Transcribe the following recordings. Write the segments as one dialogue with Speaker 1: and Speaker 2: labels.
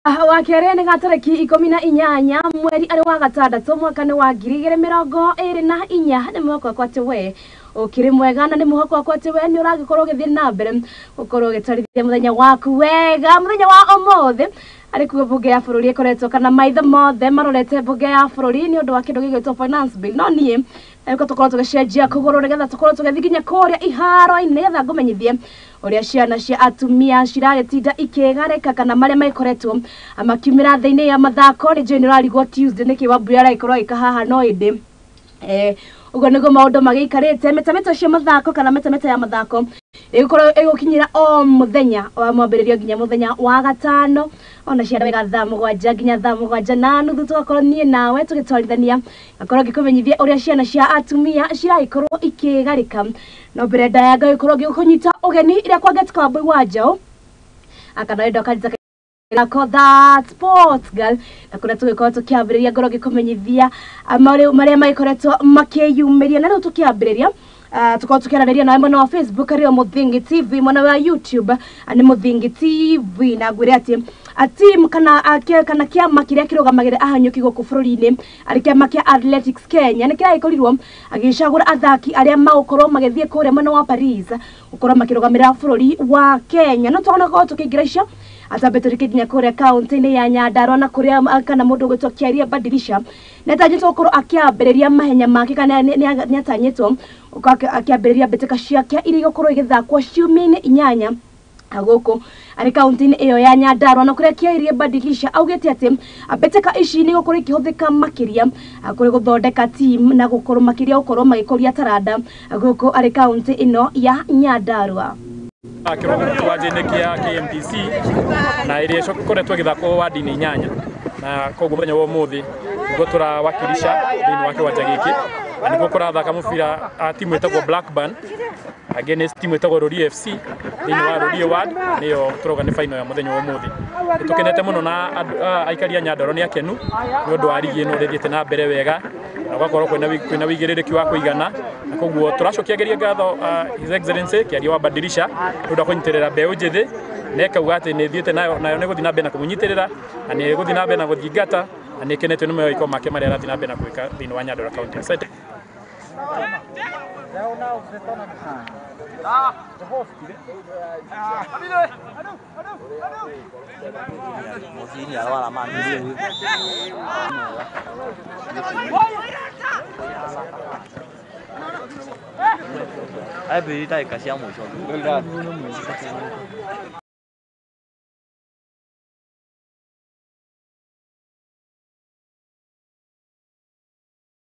Speaker 1: Wakerene gatareki 14 mweri ari wa gatandatu mwaka ni wa 2024 ni mwaka kwa tewe ukiri mwega na ni mwaka kwa tewe ni uragikorwo githie na mbere ukorwo gitarithia muthenya waku wega muthenya wa omothe ari kuo bunge ya bururi ikoretwo kana maitho mothe marorete bunge ya bururi ni undu wa kindu gigitwo finance bill no nie eko tukorwo tugicenjia kuguru nigetha tukorwo tugithikinya kuria iharo-ini nigetha ngumenyithie uria ciana cia atumia ciragetinda ikigareka kana maria maikoretwo makiumira thiini ya mathako ni general go Tuesday niki wa mbuyara ikorwo ikahaha no indi ugo nigo maundu magiikarite Metameta Cia Mathako kana Metameta ya Mathako ikorwo igukinyira o muthenya wa mwambiririo nginya muthenya wa gatano ona ciana wega thaa 7 nginya thaa 7:30 tugakorwo nie nawe tugitwarithania akorwo ngikumenyithia uria ciana cia atumia ciraikorwo ikigarika no mbere ndayanga ikorwo ngikunyita ugeni iria kwa get club wajao akana ndo kanisa that sports girl na kuna tugikorwo tukiambiriria ngoro ngikumenyithia maria maikoretwo makiyumiria na riu tukiambiriria tukorwo tukiaraniria nawe mwena wa Facebook ario Muthingi TV mwena wa YouTube ani Muthingi TV na ngwire ati kana kiama kiria kirugamagire ahanyuki guku bururi-ini ari kiama kia Athletics Kenya ni kirai korirwo agicagura athaki aria magukorwo magithie kuria mwena wa Paris gukorwo makirugamira bururi wa Kenya no twana ko tukiingira icio atabeturi kinya kuria county-ini ya Nyandarua na kuria kana mundu gwitwo Kiaria Badilisha netanyitwo gukorwo akiambiriria mahenya make kana ni atanyitwo akiambiriria mbeteka ciake iria gukorwo igithakwo ciumia-ini 8 aguko ari county-ini iyo ya Nyandarua na kuria Kiaria Badilisha augite ati mbeteka ici ni gukorwo ikihuthika makiria kuri guthondeka team na gukorwo makiria gukorwo magikoria taranda aguko ari county ino ya Nyandarua
Speaker 2: akirogo kiwanja-ini kia KMTC na iria cokoretwo githakwo wadi-ini 8 na koguo muthenya wa umuthi ngo turawakilisha thiini wa kiwanja giki na niguo kurathaka mubira timu itagwo Blackburn against timu itagwo Rori FC thiini wa Rori ward niyo turoga ni final ya muthenya wa umuthi tukenete muno na aikari a Nyandarua ni akenu ni undu wa ligi ino rithiete na mbere wega na gwakorwo kwina wigiririki wa kuigana na koguo turacokiageria ngatho His Excellency Kiaria wa Badilisha ndu kunyitirira mbeu njithi nekauga ati ni thiete nayo ni guthina mbere na kumunyitirira na ni guthina mbere na guthingata na ni kenetwe ni moiko make maria rathina mbere na gwika thiini wa Nyandarua county asante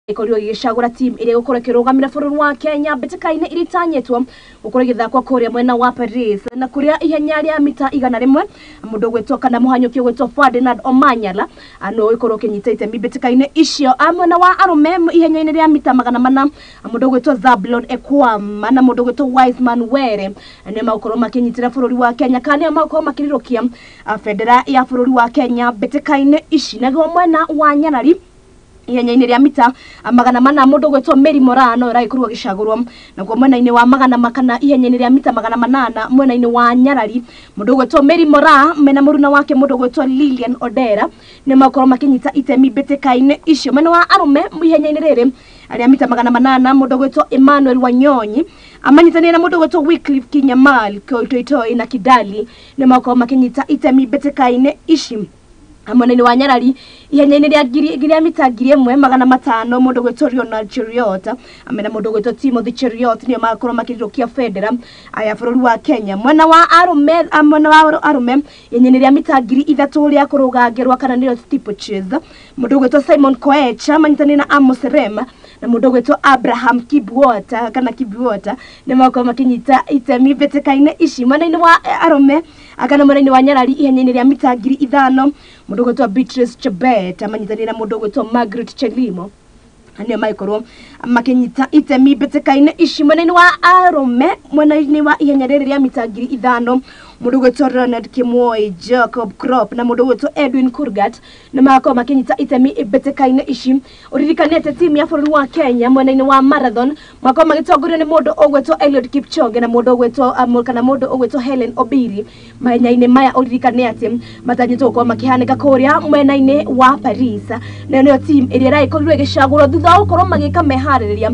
Speaker 1: ikorio gicagura team iria gukorwo kirugamira bururi wa Kenya mbeteka-ini iritanyetwo gukorwo githakwa kuria mwena wa Paris na kuria ihenya ria mita 100 mundu gwetwo kana muhanyuki gwetwo Ferdinand Omanyala ano ikorwo kinyitete mbeteka-ini icio amwena wa arume ihenya-ini ria mita 400 mundu gwetwo Zablon Ekwama na mundu gwetwo Wiseman Were ne makorwo makinyitira bururi wa Kenya kana makorwo makirirukia federa ya bururi wa Kenya mbeteka-ini ici na mwena wa Nyarari ihenya-ini ria mita 400 mundu gwetwo Mary Morano raikurwo gicagurwo na kwa mwena-ini wa 400 ihenya-ini ria mita 800 mwena-ini wa Nyarari mundu gwetwo Mary Mora mena muruna wake mundu gwetwo Lilian Odera ni makorwo makinyita itemi mbeteka-ini icio mwena wa arume ihenya-ini riri ria mita 800 mundu gwetwo Emmanuel Wanyonyi amanyitania na mundu gwetwo Wycliffe Kinyamal Koitoitoi na Kidali ni makorwo makinyita itemi mbeteka-ini ici amwena-ini wa Nyarari ihenya-ini ria mita 1,500 mundu gwetwo Ronald Cheriot amena mundu gwetwo Timothy Cheriot ni makorwo makirirukia federa aya bururi wa Kenya mwena wa arume ihenya-ini ria mita 3,000 ria kurugangirwa kana nio steeplechase mundu gwetwo Simon Koech amanyitania na Amos Rema na mundu gwetwo Abraham Kibwota kana Kibwota ni makorwo makinyita itemi mbeteka-ini ici mwena-ini wa arume akana mwena-ini wa Nyarari ihenya-ini ria mita 5,000 mundu gwetwo Beatrice Chebet amanyitania na mundu gwetwo Margaret Chelimo ani maikorwo makinyita itemi mbeteka-ini ici mwena-ini wa arume mwena-ini wa ihenya riri ria mita 5,000 mundu gwetwo Ronald Kimoi, Jacob Crop na mundu gwetwo Edwin Kurgat na mako makinyita itemi ibetekaine ici uririkanete timu ya bũrũri wa Kenya mwena-inĩ wa marathon mako magitongorio ni mundu ogwetwo Eliud Kipchoge na mundu ogwetwo kana mundu ogwetwo Helen Obiri mahenya-inĩ maya uririkanete matanyitwo kwa makihanika kuria mwena-inĩ wa Paris na niyo team iria iraikorirwo igicagurwo thutha wa gukorwo magika meharĩrĩria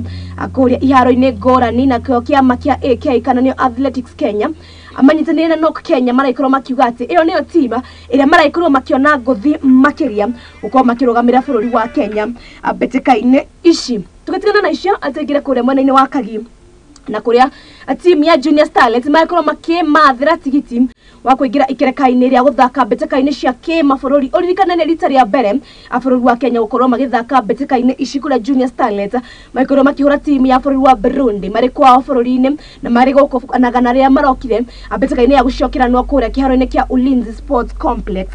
Speaker 1: kuria iharo-inĩ ngũrani na kĩo kĩama kĩa AK kana niyo Athletics Kenya amanyitanĩire na Nok Kenya maraikorwo makiuga atĩ ĩyo nĩyo timu ĩrĩa maraikorwo makiona ngũthi makĩria gũkorwo makĩrũgamĩrĩra bũrũri wa Kenya mbĩtĩka-inĩ ici. Tũgĩtigana na icio ataingĩre kũrĩa mwena-inĩ wa Kagi na kuria timu ya Junior Starlets maikorwo makimathira tigiti wa kuingira ikereka-inĩ rĩa guthaka mbĩtĩka-inĩ cia kĩmabũrũri ũririkanane rita rĩa mbere bũrũri wa Kenya gũkorwo magĩthaka mbĩtĩka-inĩ ici kũrĩa Junior Starlets maikorwo makĩhũra timu ya bũrũri wa Burundi marĩ kwao bũrũri-inĩ na marĩ gũkũ anagana rĩa marokire mbĩtĩka-inĩ ya gũcokeranwo kũrĩa kĩharo-inĩ kĩa Ulinzi Sports Complex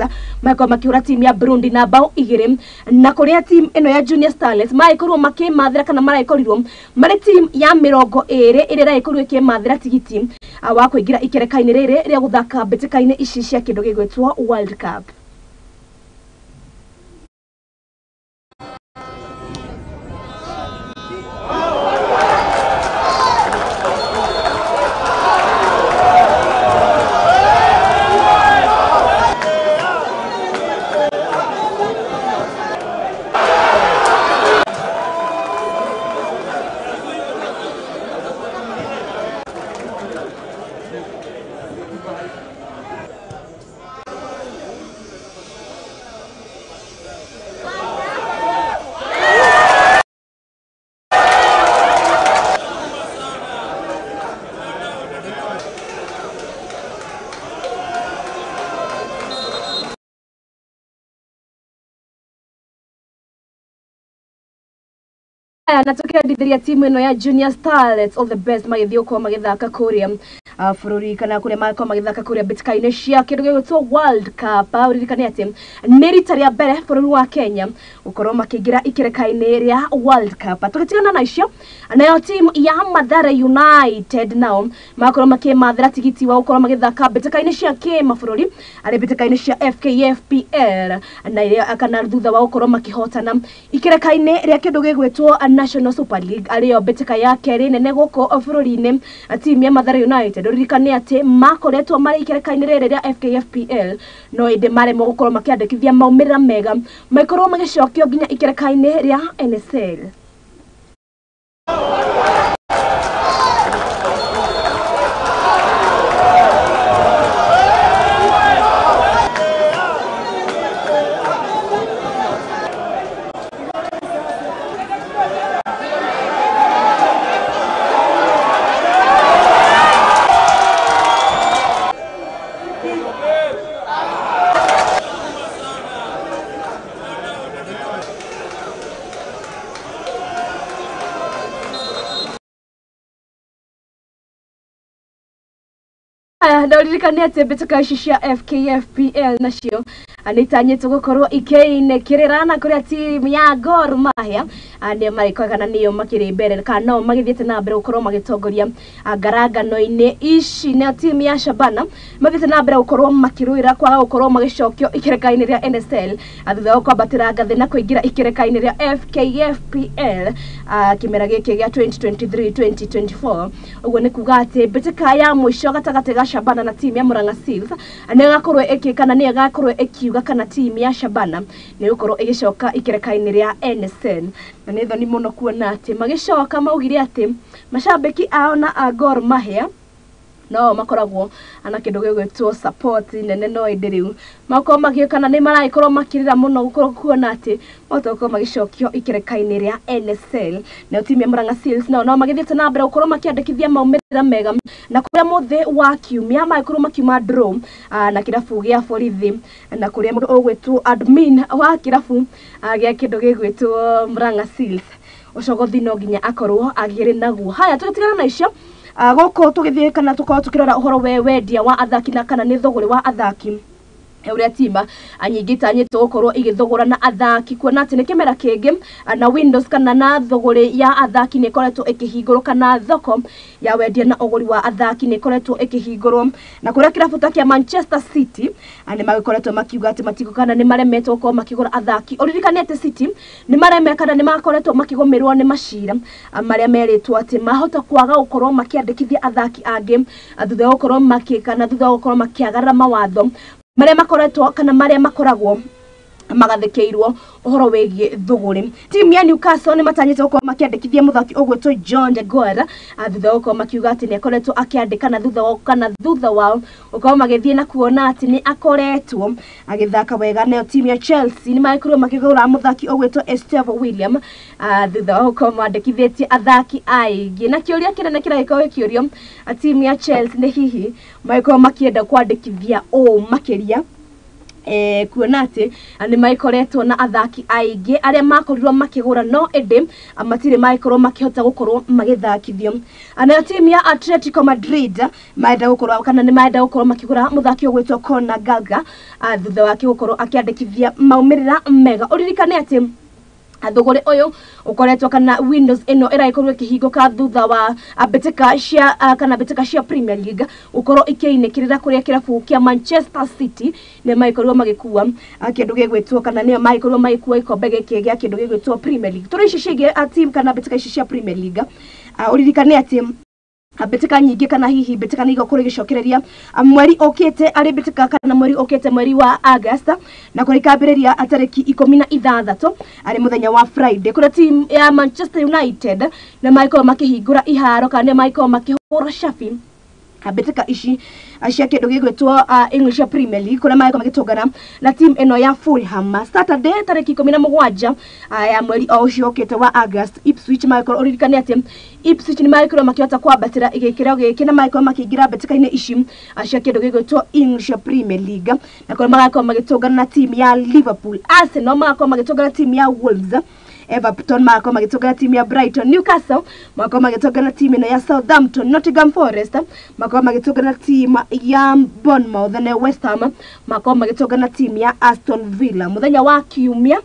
Speaker 1: maikorwo makĩhũra timu ya Burundi na bao 2 na kuria timu ĩno ya Junior Starlets maikorwo makimathira kana maraikorirwo marĩ timu ya 20 ĩrĩa iraikorirwo ikĩmathira tigiti wa kuingira ikereka-inĩ rĩrĩ rĩa guthaka mbĩtĩka-inĩ ici cia kĩndũ gĩgwĩtwo World Cup. Na tukĩendithĩria timu ĩno ya Junior Starlets all the best magĩthiĩ gũkorwo magĩthaka kũrĩa bũrũri kana kũrĩa makorwo magĩthaka kũrĩa mbĩtĩka-inĩ cia kĩndũ gĩgwĩtwo World Cup. Ũririkane atĩ nĩ rita rĩa mbere bũrũri wa Kenya gũkorwo makĩingĩra ikereka-inĩ rĩa World Cup. Tũgĩtigana na icio nayo timu ya Mathare United nao makorwo makĩmathira tigiti wa gũkorwo magĩthaka mbĩtĩka-inĩ cia kĩmabũrũri arĩ mbĩtĩka-inĩ cia FKFPL na iria kana thutha wa gũkorwo makĩhotana ikereka-inĩ rĩa kĩndũ gĩgwĩtwo National Super League arĩyo mbĩtĩka ya kerĩ nene gũkũ bũrũri-inĩ. Timu ya Mathare United ũririkane atĩ makoretwo marĩ ikereka-inĩ rĩrĩ rĩa FKFPL no ĩndĩ maremwo gũkorwo makĩandĩkithia maumĩrĩra mega maikorwo magĩcokio nginya ikereka-inĩ rĩa NSL. Ndaririkane atĩ mbĩtĩka ici cia FKFPL nacio nĩitanyĩtwo gũkorwo ikĩinĩkĩrĩra na kũrĩa timu ya Gor Mahia nĩo marĩkoraga na nĩo makĩrĩ mbere kana no magĩthiĩte na mbere gũkorwo magĩtongoria ngarangano-inĩ ici. Na timu ya Shabana mathiĩte na mbere gũkorwo makĩrũĩra kwaga gũkorwo magĩcokio ikereka-inĩ rĩa NSL thutha wa kwambatĩra ngathĩ na kũingĩra ikereka-inĩ rĩa FKFPL kĩmera gĩkĩ gĩa 2023-2024. Ũguo nĩ kuga atĩ mbĩtĩka ya mũico gatagatĩ ga Shabana na timu ya Murang'a Seals nĩ gakorwo ĩkĩkana nĩ gakorwo ĩkiuga kana timu ya Shabana nĩ gũkorwo ĩgĩcoka ikereka-inĩ rĩa NSL. Na nĩ thoni mũno kuona atĩ magĩcoka maugire atĩ macambĩki ao na a Gor Mahia no makoragwo ana kĩndũ gĩgwĩtwo support nene no ĩndĩ rĩu makorwo magĩkana nĩ maragĩkorwo makĩrĩra mũno gũkorwo kuona atĩ makorwo magĩcokio ikereka-inĩ rĩa NSL. Na timu ya Murang'a Seals no magĩthiĩte na mbere gũkorwo makĩandĩkithia maumĩrĩra mega na kũrĩa mũthĩ wa kiumia magĩkorwo makiuma draw na kĩrabu gĩa Borithi na kũrĩa mũndũ ũgwĩtwo admin wa kĩrabu gĩa kĩndũ gĩgwĩtwo Murang'a Seals ũcogothi no nginya akorwo agĩrĩ naguo. Haya tũgĩtigana na icio gũkũ tũgĩthiĩ kana tũkorwo tũkĩrora ũhoro wendia wa athaki na kana nĩ thogore wa athaki uria tima anyigita nyito gukorwo igithogora na athaki kuona ati ni kimera kingi na Windows kana na thogori ya athaki ni koretwo ikihingurwo kana thoko ya wendia na uguri wa athaki ni koretwo ikihingurwo na kuria kirabu ta kia Manchester City ani magikoretwo makiuga ati matiko kana ni maremetwo gukorwo makigura athaki uririkanete City ni maremekana ni makoretwo makigomerwo ni macira maria meritwo ati mahota kwaga gukorwo makiandikithia athaki angi thutha gukorwo makikana thutha gukorwo makiagarara mawatho maria makoretwo kana maria makoragwo magathekeirwo uhoro wegie thuguri. Timu ya Newcastle ni matanyite gukorwo makiandikithia muthaki ugwetwo John de Gora thutha gukorwo makiuga ati ni akoretwo akiandikana thutha wao gukorwo magithie na kuona ati ni akoretwo agithaka wega. Nayo timu ya Chelsea ni makorwo makigura muthaki ugwetwo Esteve William thutha gukorwo mandikithietie athaki aingi na kiuria kinene kiragikorwo kiurio timu ya Chelsea ni hihi makorwo makienda kwandikithia makiria kuona ati ni maikoretwo na athaki aingi aria makorirwo makigura no ende amatire makorwo makihota gukorwo magithakithio. Nayo timu ya Atletico Madrid maenda gukorwo kana ni maenda gukorwo makigura muthaki ugwetwo Conor Gallagher thutha wake gukorwo akiandikithia maumirira mega. Uririkane ati thogori uyu ukoretwo kana Windows ino iraikorwo ikihinguka thutha wa beteka cia Premier League ukorwo ikiinekirira kuria kirabu kia Manchester City ne maikorwo magikuwa kindu gigwetwo kana ne maikorwo magikuwa ikombe giki gia kindu gigwetwo Premier League. Turi ici ciege team kana beteka ici cia Premier League uririkane ati beteka nyingi kana hihi beteka nigo kuri gicokereria mweri okete ari beteka kana mweri okete mweri wa August na kuri kabiriria atariki 16 ari muthenya wa Friday kuri team ya Manchester United na maiko makihingura iharo kana maiko makihura shafi beteka ici cia kindu gigwetwo English Premier League kuna maiko magitongana na team eno ya Fulham Saturday tariki 17 ya mweri ucio okete wa August. Ipswich maiko uririkane ati Ipswich ni maiko makihota kwabatira igikira giki na maiko makigira beteka-ini ici cia kindu gigwetwo English Premier League na kuna maiko magitongana na team ya Liverpool. Arsenal maiko magitongana na team ya Wolves. Everton mako magitogana timu ya Brighton. Newcastle mako magitogana timu ya Southampton. Nottingham Forest mako magitogana timu ya Bournemouth na West Ham mako magitogana timu ya Aston Villa. Muthenya wa kiumia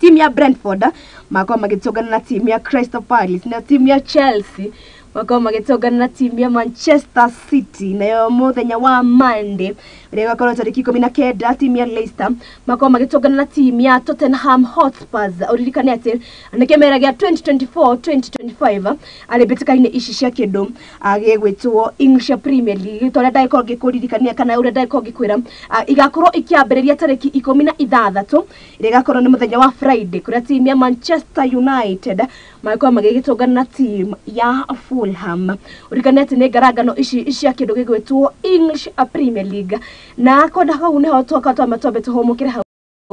Speaker 1: timu ya Brentford mako magitogana na timu ya Crystal Palace na timu ya Chelsea mako magitogana na timu ya Manchester City. Nayo muthenya wa Monday rega korwo tariki 19 timu ya Leicester mako magitogana na timu ya Tottenham Hotspur. Uririkane ati nikemera gia 2024-2025 ari beteka-ini ici cia kindu agegwetwo English Premier League tore dai ko gikuririkania kana ure dai ko gikwira igakorwo ikiambiriria tariki 16 rega korwo ni muthenya wa Friday kuria timu ya Manchester United mako magigitogana na timu ya Fulham. Uririkane ati ni ngaragano ici cia kindu gigwetwo English Premier League na konda hau neho twakatwa matobe tuhomokire hau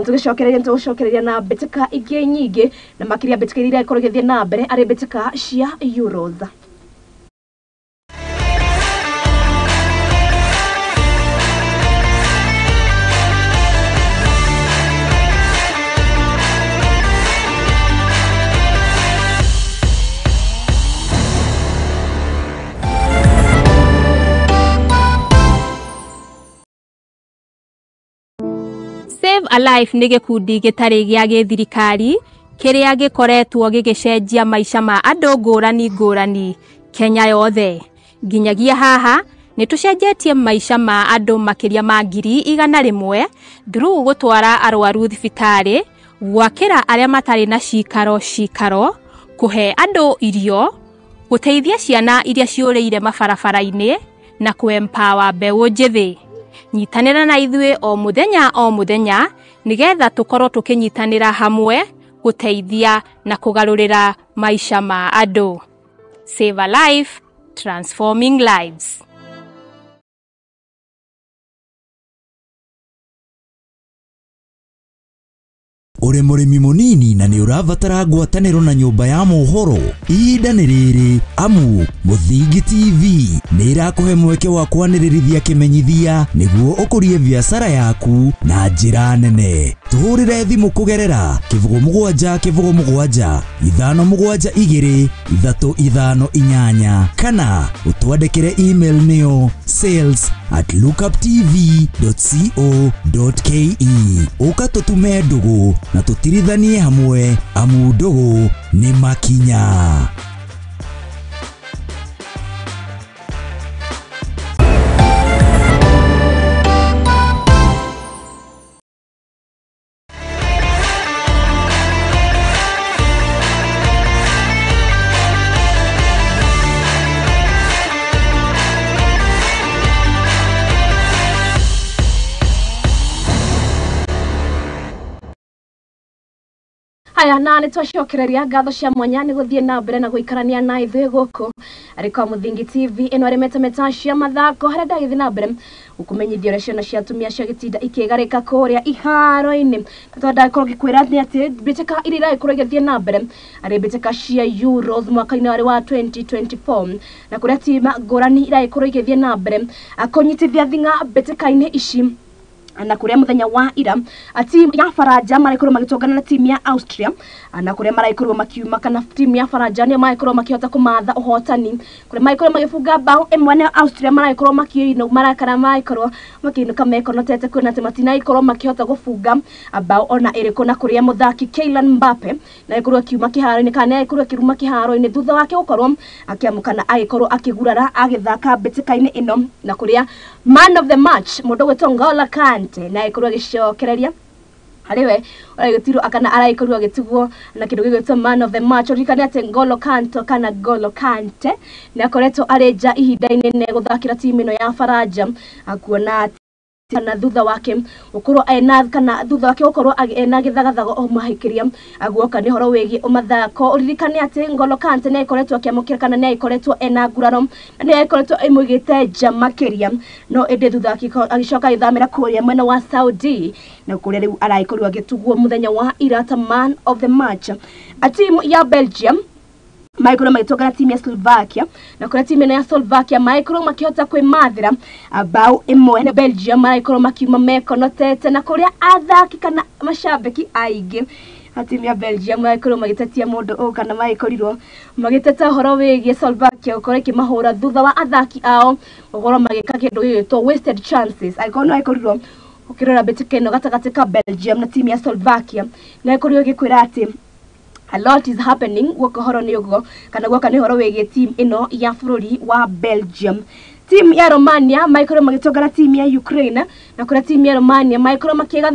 Speaker 1: tugicokereria na beteka ingi nyingi na makiria beteka iria ikorwo githie na mbere ari beteka cia Euros.
Speaker 3: Save a Life ni gikundi gitari gia githirikari kiria gikoretwo gigicenjia maisha ma andu ngurani Kenya yothe. Nginyagia haha ni tucenjetie maisha ma andu makiria ma 100,000 through gutwara arwaru thibitari, gwakira aria matari na cikaro, kuhe andu irio, guteithia ciana iria ciureire mabarabara-ini na kuempower mbeũ njithi. Nyitanira na ithuĩ o muthenya nigetha tukorwo tukinyitanira hamwe guteithia na kugarurira maisha ma andu. Save a Life, transforming lives.
Speaker 4: uri murimi munini na ni urabatara ngwataniro na nyumba ya mohoro ihinda ni riri amu Muthingi TV ni irakuhe mweke wa kwanirithia kimenyithia niguo ukurie biashara yaku na njira nene. Tuhurire thimu kugerera 0775 572 kana utwandikire email niyo sales@lookuptv.co.ke. Uka tutume ndugu na tutirithanie hamwe amu ndugu ni makinya.
Speaker 1: Haya na nitwacokereria ngatho cia mwanya ni guthie na mbere na guikarania na ithuĩ guku ariko Muthingi TV ino ari Metameta Cia Mathako haria ndagithi na mbere ukumenyithia uria ciana cia atumia cia gitinda ikigarika kuria iharo-ini tondå ndakorwo ngikwira ati mbĩtĩka iria irakorwo igithie na mbere ari mbĩtĩka cia Euros mwaka-ini wa 2024 na kuria tima ngũrani irakorwo igithie na mbere akunyitithia thinga mbĩtĩka-ini ici na kuria muthenya wa ira timu ya Faranja maraikorwo magitongana na timu ya Austria na kuria maraikorwo makiuma kana timu ya Faranja ni maraikorwo makihota kumatha uhotani kuria maraikorwo magifunga bao imwe na Austria maraikorwo makino marakana maraikorwo makinuka mekonotete kwina ati matinaikorwo makihota gufunga bao ona iriko na kuria muthaki Kylian Mbappe na ikorwo kiuma kiharo-ini kana ikorwo kiruma kiharo-ini thutha wake gukorwo akiamukana agikorwo akigurara agithaka mbĩtĩka-ini ino na kuria man of the match mundu gwetongala na ikorwo gicokereria hariwe araigitiro akana araikorwo agitugwo na kindu gigwitwo man of the match urikane ati Ngolo Kante na akoretwo areja ihinda-ini ne guthakira timu ino ya Faranja akuona na thutha wake ukorwo ena kana thutha wake ukorwo ena githagathago o mahikiria aguoka ni horo wegi umathako uririkane ati Ngolo Kante ne ikoretwo akiamukira kana ne ikoretwo ena nguraro ne ikoretwo imugite nja makiria no ende thutha wake agicoka ithamira kuria mwena wa Saudi na kuria riu araikorwo agitugwo muthenya wa ira ta man of the match a timu ya Belgium Maikoro magitongana timu ya Slovakia na kuria timu ya Slovakia maikoro makihota kwimathira bao imwe na Belgium maikoro makiuma mekonotete na kuria athaki kana mashabiki aige timu ya Belgium maikoro magitetia mundu o kana maikorirwo magiteta horo wigie Slovakia ukore kimahura thutha wa athaki ao ugoro magika kindu gito wasted chances aikono aikorirwo ukirora mbĩtĩka ino gatagati ka Belgium na timu ya Slovakia na ikorirwo gikwira ati a lot is happening woko horo ni ugo kana gwaka ni horo wege team ino ya bururi wa Belgium. Team ya Romania maikoro magitongana team ya Ukraine na kuria team ya Romania maikoro makiga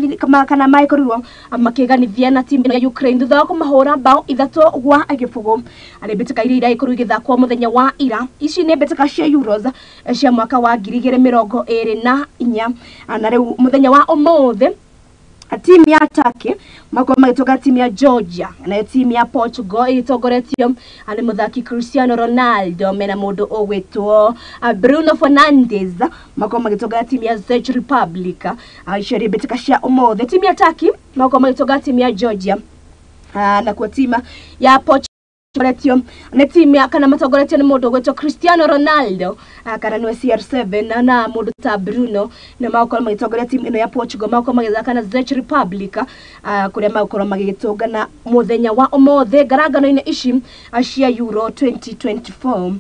Speaker 1: kana maikorirwo makiganithia na team ya Ukraine thutha wa kumahura bao 3 gwa agibugu ari mbĩtĩka iria irakorwo igithakwo muthenya wa ira ici ni mbĩtĩka cia Euros cia mwaka wa 2024 na riu muthenya wa umuthi timu ya Turkey mako magitoka timu ya Georgia na timu ya Portugal itogoretio ani muthaki Cristiano Ronaldo mena mundu ogwetwo Bruno Fernandes mako magitoka timu ya Czech Republic ishari betika cia umothe timu ya Turkey mako magitoka timu ya Georgia na kwa timu ya Portugal na timu ya kana matogoretio ni mundu ogwetwo Cristiano Ronaldo kana no CR7 na mundu ta Bruno na mako magitogoretio timu ino ya Portugal mako magithaka na Czech Republic kuria mako magitongana muthenya wa umothe garagano-ini ici cia Euro 2024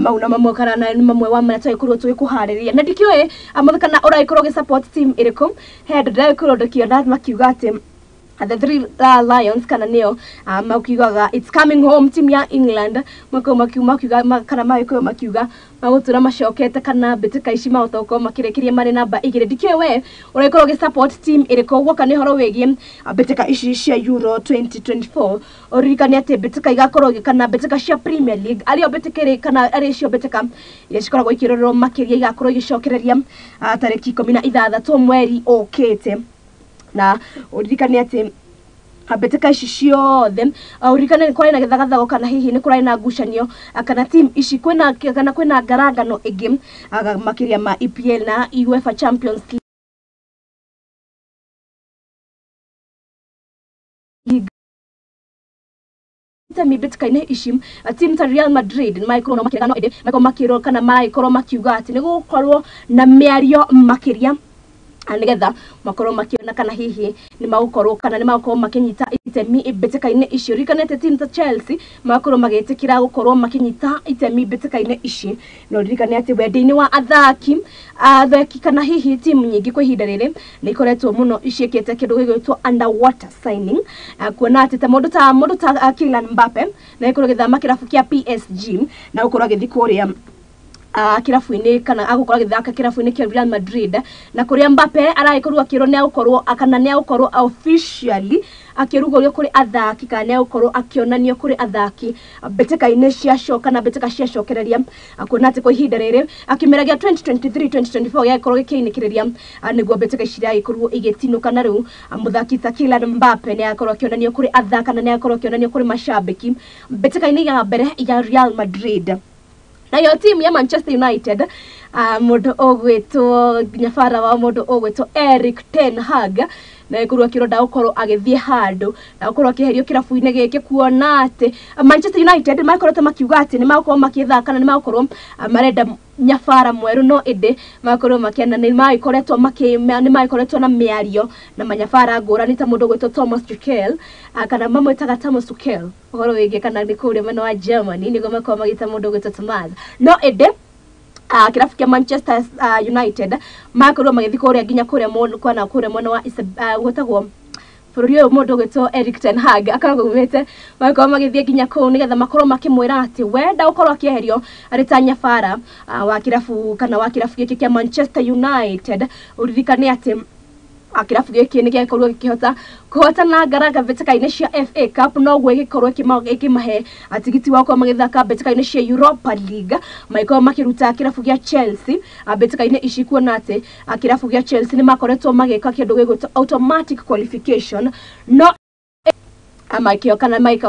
Speaker 1: mauna mamwe kana na mamwe wa mena twaikuru twikuhariria na ndikiwe amuthikana uraikorwo support team iriku head ndaikorwo ndokiona makiuga ati the three Lions kana neo makiugaga it's coming home team ya England mako makiuga kana makiuga magutura macokete kana mbĩtĩka ici mahotoko makirekirie mari namba 2 ndikiwe uraikorwo support team iriko gwoka ni horo wegie mbĩtĩka ici cia Euro 2024 uririkane ati mbĩtĩka igakorwo kana mbĩtĩka cia Premier League ario mbĩtĩkire kana aricio mbĩtĩka iria cikoragwo ikirorwo makiria igakorwo igicokereria tariki 16 mweri okete na uririkane ati mbĩtĩka ici ciothe uririkane kwari na githagathago kana hihi ni kurari na ngucanio kana team ici kwina ngaragano ĩngĩ makiria ma EPL na UEFA Champions League itemi betikaine ishim team ta Real Madrid Michael makirano ede Michael makiro kana Michael makiuga ati nigukorwo na miario makiria anigetha makorwo makiona kana hihi ni magukorwo kana ni magukorwo makinyita itemi betikaine icio rikanete team ta Chelsea makorwo magitikira gukorwo makinyita itemi betikaine ici no rikane ati wendi-ini wa athaki kana hihi team nyingi kwa ihinda riri ni ikoretwo muno iciekete kindu gigwitwo underwater signing kuona ati ta mundu ta Kylian Mbappe na ikorwo githama kirabu kia PSG na ukorwo githi kuria kirafu-ini kana agukora githaka kirafu-ini kia Real Madrid na kuria Mbappe araikorwo akiro ne agukorwo akana ne agukorwo officially akirugorio kuri athaki kana ne agukorwo akionanio kuri athaki betikaine cia shoka na betika cia shokereria akona ati kwa ihinda riri akimeragia 2023-2024 yakorwo gikiinikireria niguo betika cia ikorwo igitinuka na riu muthaki ta Kylian Mbappe ne akorwo akionanio kuri athaka na ne akorwo akionanio kuri mashabiki betikaine ya mbere ya Real Madrid. Na yo team ya Manchester United mundu ogwetwo nyafara wa mundu ogwetwo Erik ten Hag na ikorwo kironda ukorwo agithie handu na ukorwo kiherio kirafu-ini giki kuona ati Manchester United makorwo makiuga ati ni makorwo makithaka na ni makorwo marenda nyafara mweru no ende makorwo makiana ni maikoretwo na miario na manyafara ngurani ta mundu gwetwo Thomas Tuchel kana mamwetaga Thomas Tuchel uhoro wige kana ni kuria mwena wa Germany nigo makorwo magita mundu gwetwo Thomas no ende kirafu kia Manchester United makorwo magithi kuria nginya kuria mwena wa gwetagwo bururi uyu mundu gwetwo Erik ten Hag akoragwo umete makorwo magithie nginya kuu nigetha makorwo makimwira ati wenda ukorwo akieherio aritanya fara wa kirafu kana wa kirafu giki kia Manchester United uririkane ati akirafu giki ni gikorwo gikihota kuhotana ngaraga betikaine cia FA Cup no gwe gikorwo kimahe atigiti wako magithaka betikaine cia Europa League maiko makiruta kirafu gia Chelsea betikaine ici kuona ati kirafu gia Chelsea ni makoretwo magika kindu gigwitwo automatic qualification no Michael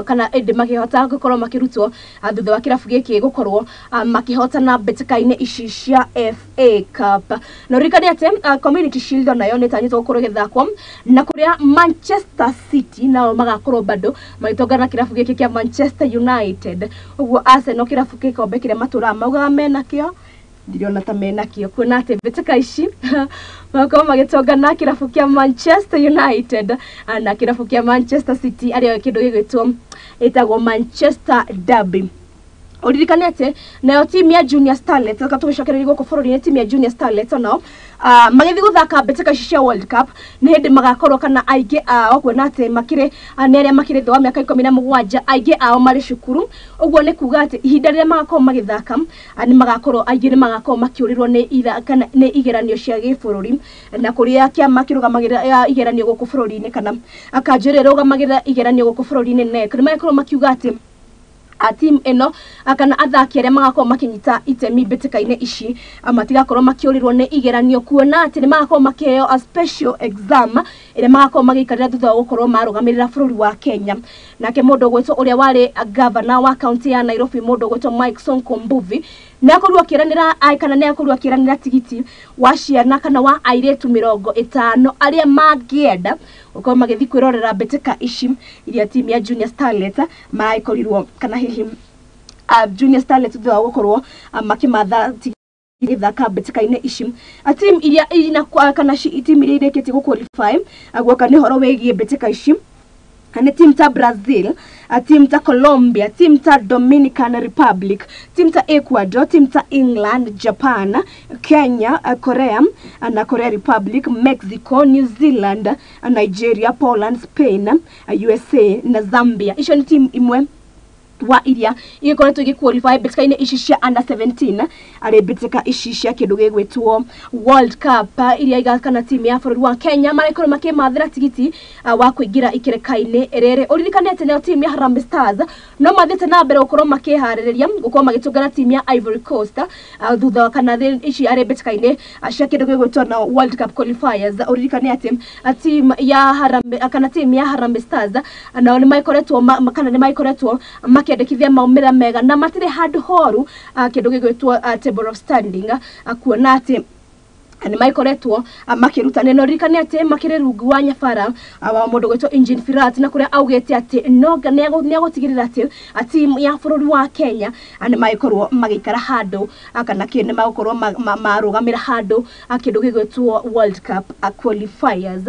Speaker 1: kana ende makihota gukorwo makirutwo thutha wa kirafu giki gukorwo makihotana betikaine ici cia FA Cup no rikani ate Community Shield nayo ni tanyitwo gukorwo githakwo na kuria Manchester City nao magakorwo bado magitongana kirafu giki kia Manchester United uguo Arsenal kirafu gikombe kiria matura mauga mena kio ndiriona ta mena kio kuona ati betika ici makorwo magitongana kirafu kia Manchester United na kirafu kia Manchester City ario kindu gigwitwo etagwo Manchester Derby Oririkanete na team ya Junior Starlets akatucokereria goko bururi team ya Junior Starlets no magithi guthaka betika cia World Cup ni hindi magakorwo kana aige ao kuona ati makire aneria makire thwa miaka 17 aige ao mari cukuru uguo ni kuga ati ihinda rire magakorwo magithaka ni magakorwo aige ni magakorwo makiurirwo ni ira kana ni igeranio cia gibururi na kuria kia makirugamagirira igeranio goko bururi-ini kana akanjire rugamagirira igeranio goko bururi-ini ni magakorwo makiuga ati team eno akana athaki aria magakorwo makinyita itemi betikaine ici matigakorwo makiurirwo ni igeranio kuona ati ni magakorwo makiheo a special exam iria magakorwo magikarira thutha wa gukorwo marugamirira bururi wa Kenya nake mundu gwetwo uria wari governor wa county ya Nairobi mundu gwetwo Mike Sonko Mbuvi nakorwo akiranira kana ne akorwo akiranira tigiti wa ciana kana wa airetu 50 aria mangienda uko magithi kwirorera betika ici iria team ya Junior Starlets maikorirwo kana hihi Junior Starlets thwa gukorwo makimatha igithaka betikaine ici team iria ina kana team iria irekete gu qualify agwoka ni horo wegie betika ici kana team ta Brazil team ta Colombia team ta Dominican Republic team ta Ecuador team ta England Japan Kenya Korea na Korea Republic Mexico New Zealand Nigeria Poland Spain USA na Zambia icio ni team imwe wa iria igikoretwo giqualify betikaine ici cia under 17 ari betika ici cia kindu gigwitwo World Cup iria igakana team ya bururi wa Kenya maraikorwo makimathira tigiti wa kuingira ikerekaine rere uririkanete na team ya Harambee Stars no mathite na mbere gukorwo makihariria gukorwo magitungana team ya Ivory Coast thutha kana ici ari betikaine cia kindu gigwitwo na World Cup qualifiers uririkanete team ya Harambee kana team ya Harambee Stars na ni maikoretwo kana ni maikoretwo makiandikithia maumira mega na matire handu horu kindu gigwitwo table of standing kuona ati ani maikoretwo makiruta neno rikane ati makire rungu wa nyabara wa mundu gwetwo Engine Firat na kuria augete ati noga negotigirira ati ya bururi wa Kenya ani maikorwo magikara handu akana kine magukorwo marugamira handu akindu gigwetwo World Cup qualifiers.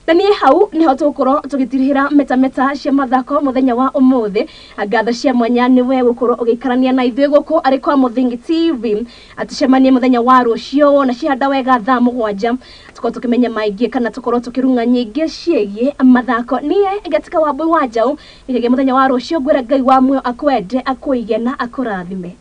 Speaker 1: Na niĩ hau niho tugukorwo tugitirihira Metameta Cia Mathako muthenya wa umuthi. Ngatho cia mwanya niwe gukorwo ugikarania na ithuĩ guku ari kwa Muthingi TV atishemanie muthenya wa rucio na cihanda wega thaa 7 tuko tukimenya maingi kana tukorwo tukirunga nyingi ciegie mathako. Niĩ ngatika wa Mbui wa Njau igege muthenya wa rucio ngwira Ngai wa muoyo akwende akuige na akurathime.